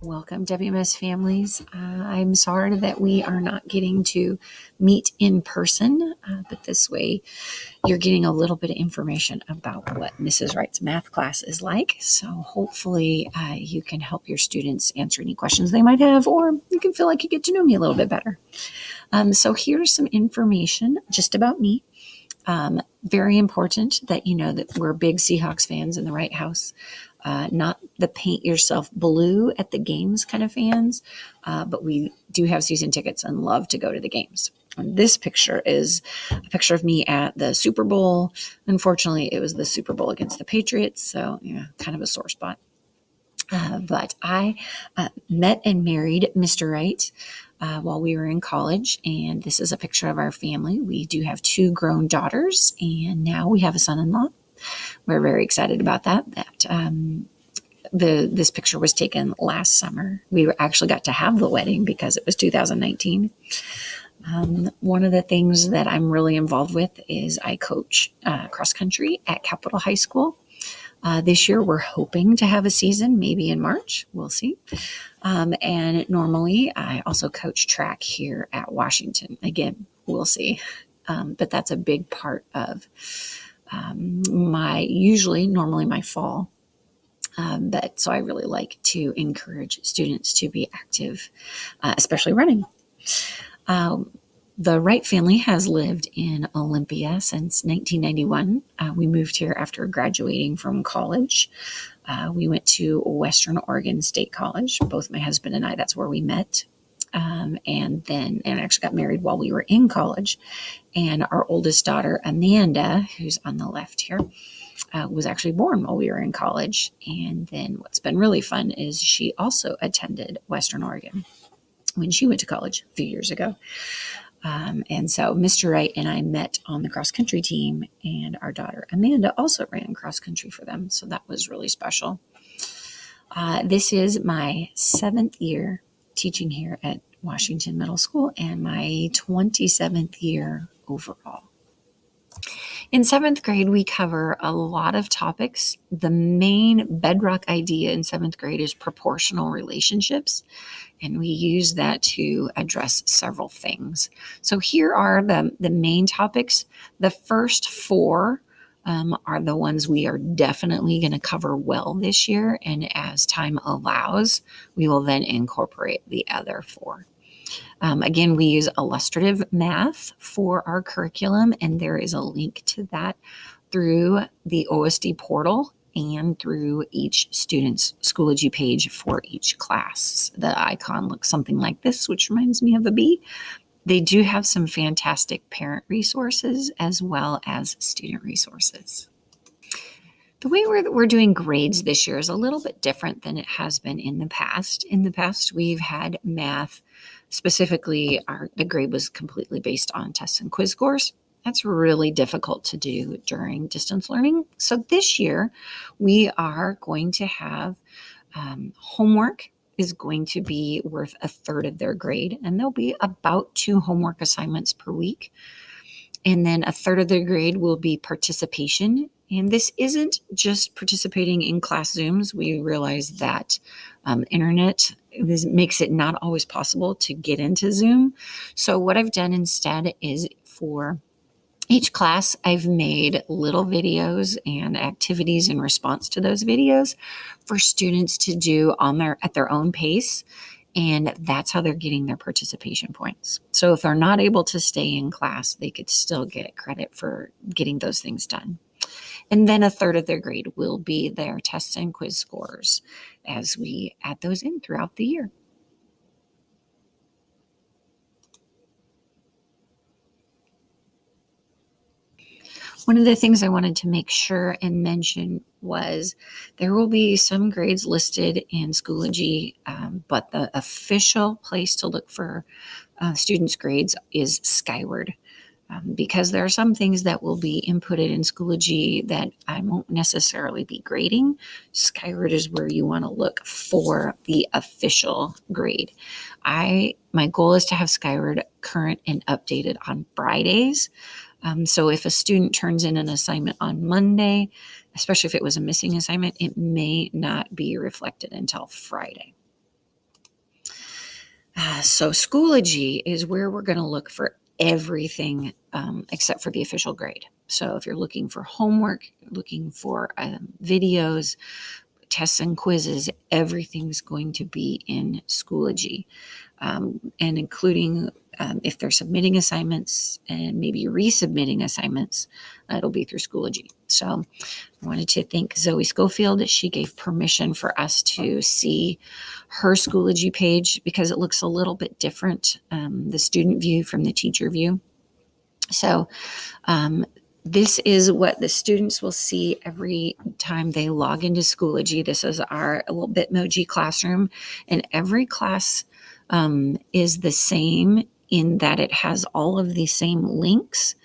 Welcome, WMS families. I'm sorry that we are not getting to meet in person, but this way you're getting a little bit of information about what Mrs. Wright's math class is like. So hopefully you can help your students answer any questions they might have, or you can feel like you get to know me a little bit better. So here's some information just about me. Very important that you know that we're big Seahawks fans in the Wright house. Not the paint yourself blue at the games kind of fans, but we do have season tickets and love to go to the games. And this picture is a picture of me at the Super Bowl. Unfortunately, it was the Super Bowl against the Patriots, so kind of a sore spot. But I met and married Mr. Wright while we were in college, and this is a picture of our family. We do have 2 grown daughters, and now we have a son-in-law. We're very excited about that. This picture was taken last summer. We actually got to have the wedding because it was 2019. One of the things that I'm really involved with is I coach cross country at Capitol High School. This year, we're hoping to have a season, maybe in March. We'll see. And normally, I also coach track here at Washington. Again, we'll see. But that's a big part of normally my fall. But so I really like to encourage students to be active, especially running. The Wright family has lived in Olympia since 1991. We moved here after graduating from college. We went to Western Oregon State College. Both my husband and I, that's where we met. And actually got married while we were in college. And our oldest daughter, Amanda, who's on the left here, was actually born while we were in college. And then what's been really fun is she also attended Western Oregon when she went to college a few years ago. And so Mr. Wright and I met on the cross country team, and our daughter Amanda also ran cross country for them. So that was really special. This is my 7th year teaching here at Washington Middle School and my 27th year overall. In 7th grade, we cover a lot of topics. The main bedrock idea in 7th grade is proportional relationships, and we use that to address several things. So here are the main topics. The first 4 are the ones we are definitely going to cover well this year, and as time allows, we will then incorporate the other 4. Again, we use illustrative math for our curriculum, and there is a link to that through the OSD portal and through each student's Schoology page for each class. The icon looks something like this, which reminds me of a bee. They do have some fantastic parent resources as well as student resources. The way we're doing grades this year is a little bit different than it has been in the past. In the past, we've had math. Specifically, the grade was completely based on tests and quiz scores. That's really difficult to do during distance learning. So this year, we are going to have homework is going to be worth 1/3 of their grade, and there'll be about 2 homework assignments per week. And then 1/3 of their grade will be participation. And this isn't just participating in class Zooms. We realize that internet makes it not always possible to get into Zoom. So what I've done instead is for each class, I've made little videos and activities in response to those videos for students to do at their own pace. And that's how they're getting their participation points. So if they're not able to stay in class, they could still get credit for getting those things done. And then 1/3 of their grade will be their tests and quiz scores as we add those in throughout the year. One of the things I wanted to make sure and mention was there will be some grades listed in Schoology, but the official place to look for students' grades is Skyward. Because there are some things that will be inputted in Schoology that I won't necessarily be grading. Skyward is where you want to look for the official grade. My goal is to have Skyward current and updated on Fridays. So if a student turns in an assignment on Monday, especially if it was a missing assignment, it may not be reflected until Friday. So Schoology is where we're going to look for everything except for the official grade. So if you're looking for homework, looking for videos, tests and quizzes, everything's going to be in Schoology, and including if they're submitting assignments and maybe resubmitting assignments, it'll be through Schoology. So I wanted to thank Zoe Schofield. She gave permission for us to see her Schoology page because it looks a little bit different, the student view from the teacher view. So this is what the students will see every time they log into Schoology. This is our little Bitmoji classroom, and every class is the same in that it has all of the same links,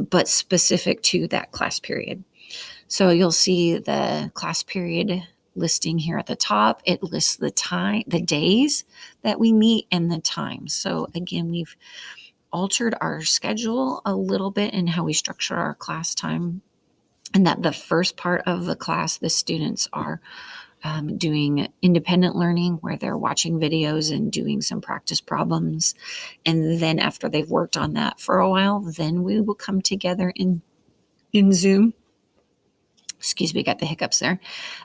but specific to that class period. So you'll see the class period listing here at the top. It lists the time, the days that we meet, and the times. So again, we've altered our schedule a little bit in how we structure our class time, and that the first part of the class, the students are doing independent learning where they're watching videos and doing some practice problems. And then after they've worked on that for a while, then we will come together in Zoom. Excuse me, got the hiccups there.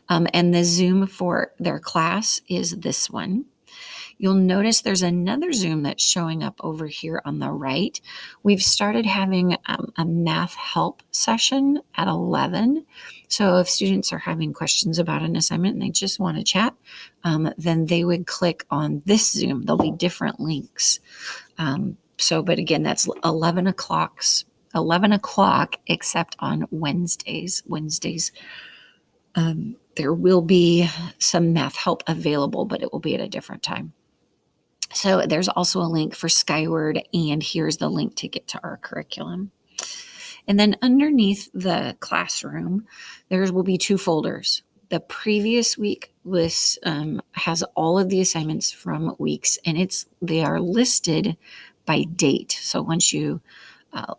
And the Zoom for their class is this one. You'll notice there's another Zoom that's showing up over here on the right. We've started having a math help session at 11. So if students are having questions about an assignment and they just want to chat, then they would click on this Zoom. There'll be different links. But again, that's 11 o'clock except on Wednesdays. There will be some math help available, but it will be at a different time. So there's also a link for Skyward, and here's the link to get to our curriculum. And then underneath the classroom, there will be two folders. The previous week list has all of the assignments from weeks, and they are listed by date. So once you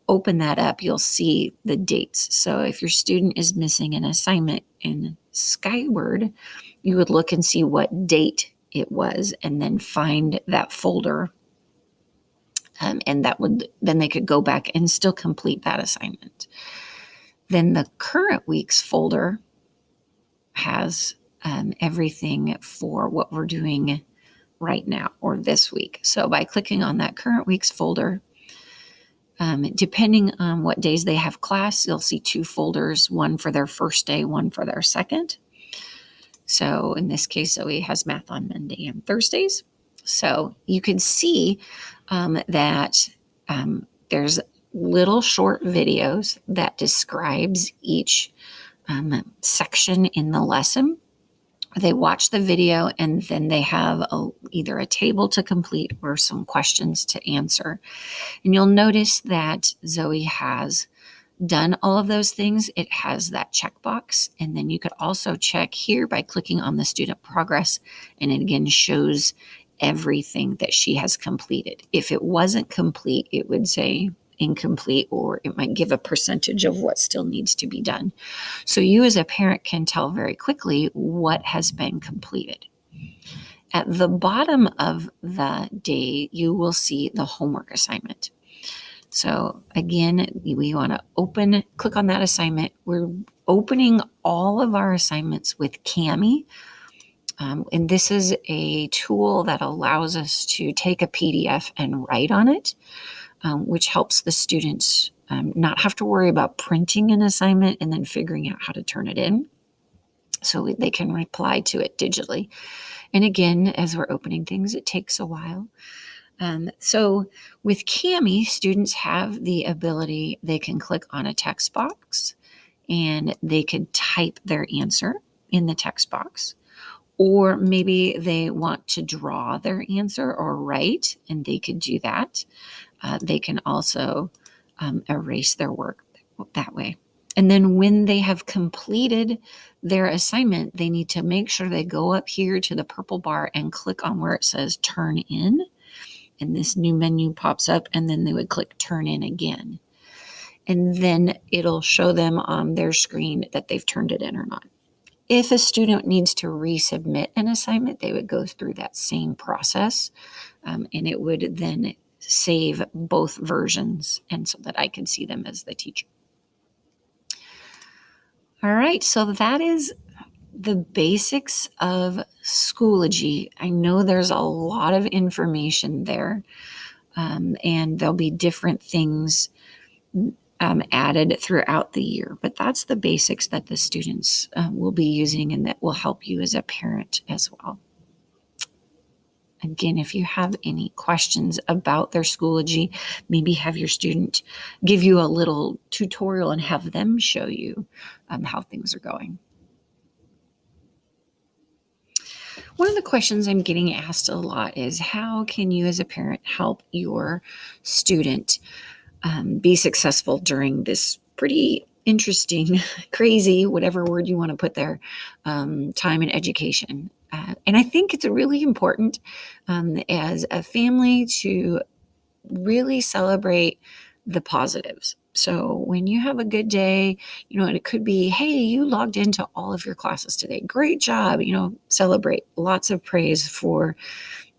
open that up, you'll see the dates. So if your student is missing an assignment in Skyward, you would look and see what date it was, and then find that folder. And then they could go back and still complete that assignment. Then the current week's folder has everything for what we're doing right now or this week. So by clicking on that current week's folder, depending on what days they have class, you'll see two folders, one for their first day, one for their second. So in this case, Zoe has math on Monday and Thursdays. So you can see that there's little short videos that describes each section in the lesson. They watch the video and then they have either a table to complete or some questions to answer. And you'll notice that Zoe has done all of those things. It has that checkbox. And then you could also check here by clicking on the student progress, and it again shows everything that she has completed. If it wasn't complete, it would say incomplete, or it might give a percentage of what still needs to be done. So you as a parent can tell very quickly what has been completed. At the bottom of the day, you will see the homework assignment. So again, we want to click on that assignment. We're opening all of our assignments with Kami. And this is a tool that allows us to take a PDF and write on it, which helps the students not have to worry about printing an assignment and then figuring out how to turn it in. So they can reply to it digitally. And again, as we're opening things, it takes a while. So with Kami, students have the ability, they can click on a text box and they could type their answer in the text box. Or maybe they want to draw their answer or write, and they could do that. They can also erase their work that way. And then when they have completed their assignment, they need to make sure they go up here to the purple bar and click on where it says turn in. And this new menu pops up, and then they would click turn in again. And then it'll show them on their screen that they've turned it in or not. If a student needs to resubmit an assignment, they would go through that same process. and it would then save both versions, and so that I could see them as the teacher. All right, so that is the basics of Schoology. I know there's a lot of information there, and there'll be different things added throughout the year, but that's the basics that the students will be using and that will help you as a parent as well. Again, if you have any questions about their Schoology, maybe have your student give you a little tutorial and have them show you how things are going. One of the questions I'm getting asked a lot is, how can you as a parent help your student be successful during this pretty interesting, crazy, whatever word you want to put there, time in education? And I think it's really important as a family to really celebrate the positives. So when you have a good day, and it could be, hey, you logged into all of your classes today. Great job. Celebrate. Lots of praise for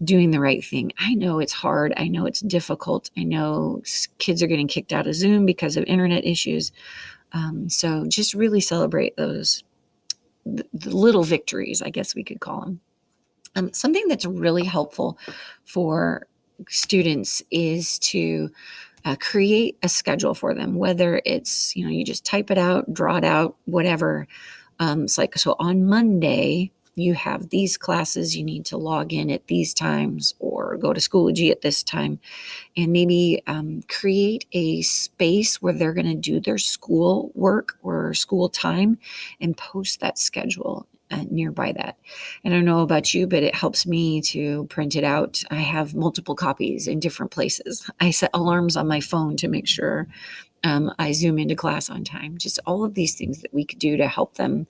doing the right thing. I know it's hard. I know it's difficult. I know kids are getting kicked out of Zoom because of internet issues. So just really celebrate those the little victories, I guess we could call them. Something that's really helpful for students is to create a schedule for them, whether it's, you just type it out, draw it out, whatever. It's like, so on Monday, you have these classes, you need to log in at these times or go to Schoology at this time, and maybe create a space where they're going to do their school work or school time and post that schedule nearby that. And I don't know about you, but it helps me to print it out. I have multiple copies in different places. I set alarms on my phone to make sure I zoom into class on time. Just all of these things that we could do to help them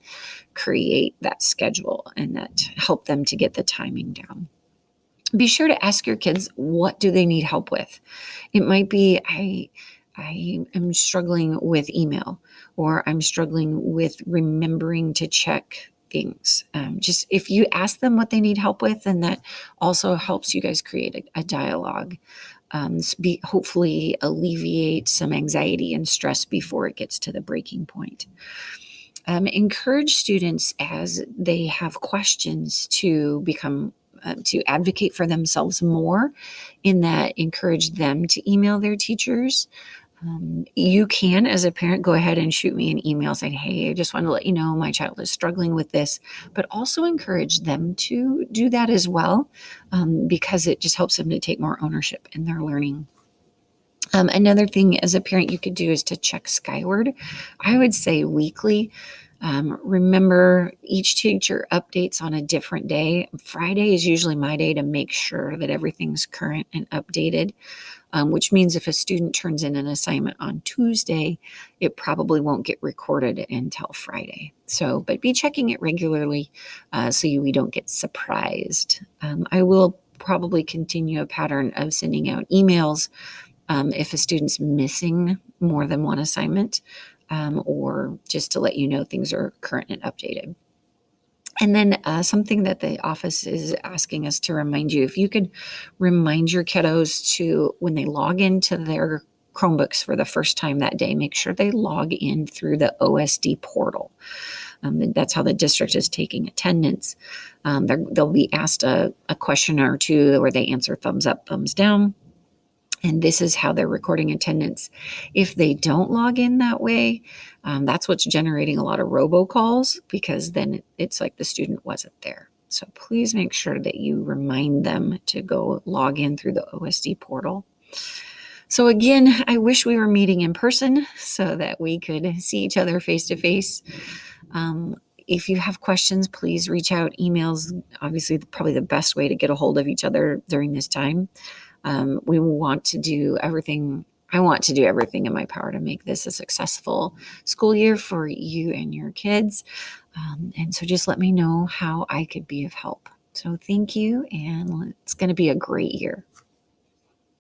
create that schedule and that help them to get the timing down. Be sure to ask your kids, what do they need help with? It might be, I am struggling with email, or I'm struggling with remembering to check things. Just if you ask them what they need help with, then that also helps you guys create a dialogue. Hopefully alleviate some anxiety and stress before it gets to the breaking point. Encourage students as they have questions to become to advocate for themselves more, in that encourage them to email their teachers. You can, as a parent, go ahead and shoot me an email saying, hey, I just want to let you know my child is struggling with this, but also encourage them to do that as well, because it just helps them to take more ownership in their learning. Another thing as a parent you could do is to check Skyward. I would say weekly. Remember, each teacher updates on a different day. Friday is usually my day to make sure that everything's current and updated, which means if a student turns in an assignment on Tuesday, it probably won't get recorded until Friday. But be checking it regularly so we don't get surprised. I will probably continue a pattern of sending out emails if a student's missing more than one assignment, or just to let you know things are current and updated. And then something that the office is asking us to remind you, if you could remind your kiddos to, when they log into their Chromebooks for the first time that day, make sure they log in through the OSD portal. That's how the district is taking attendance. They'll be asked a question or two where they answer thumbs up, thumbs down. And this is how they're recording attendance. If they don't log in that way, that's what's generating a lot of robocalls, because then it's like the student wasn't there. So please make sure that you remind them to go log in through the OSD portal. So again, I wish we were meeting in person so that we could see each other face to face. If you have questions, please reach out. Emails, obviously, probably the best way to get a hold of each other during this time. We want to do everything. I want to do everything in my power to make this a successful school year for you and your kids. And so just let me know how I could be of help. So thank you, and it's going to be a great year.